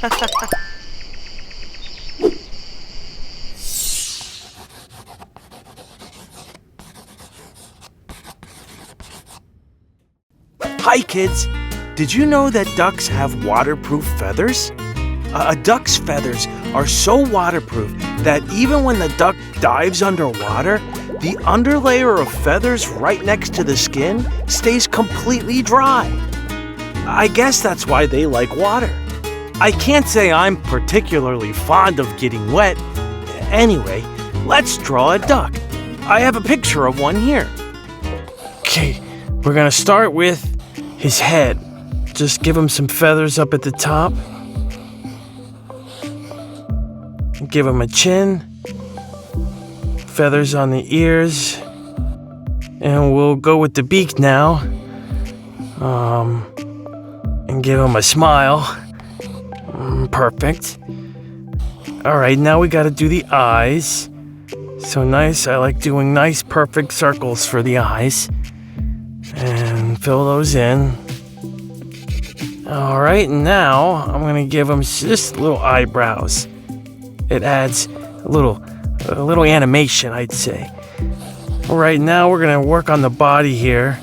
Hi kids! Did you know that ducks have waterproof feathers? A duck's feathers are so waterproof that even when the duck dives underwater, the underlayer of feathers right next to the skin stays completely dry. I guess that's why they like water. I can't say I'm particularly fond of getting wet. Anyway, let's draw a duck. I have a picture of one here. Okay, we're gonna start with his head. Just give him some feathers up at the top. Give him a chin. Feathers on the ears. And we'll go with the beak now. And give him a smile. Perfect. Alright, now we gotta do the eyes. So nice, I like doing nice perfect circles for the eyes. And fill those in. Alright, now I'm gonna give him just little eyebrows. It adds a little animation, I'd say. Alright, now we're gonna work on the body here.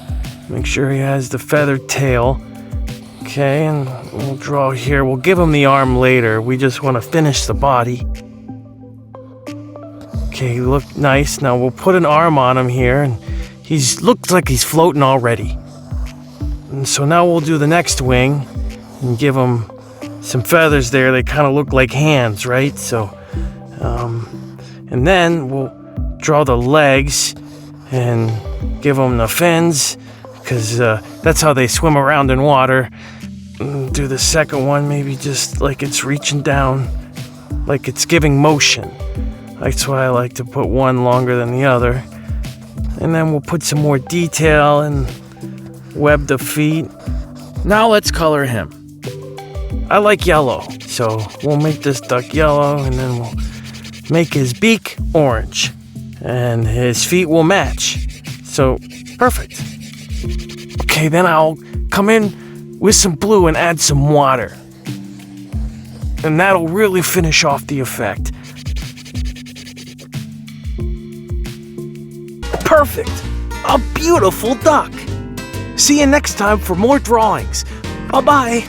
Make sure he has the feathered tail. Okay, and we'll draw here. We'll give him the arm later. We just want to finish the body. Okay, look nice. Now we'll put an arm on him here, and looks like he's floating already. And so now we'll do the next wing and give him some feathers there. They kind of look like hands, right? So, and then we'll draw the legs and give them the fins, because that's how they swim around in water. And do the second one, maybe just like it's reaching down, like it's giving motion. That's why I like to put one longer than the other. And then we'll put some more detail and web the feet. Now let's color him. I like yellow, so we'll make this duck yellow, and then we'll make his beak orange. And his feet will match. So, perfect. Okay, then I'll come in with some blue and add some water. And that'll really finish off the effect. Perfect! A beautiful duck! See you next time for more drawings. Bye-bye!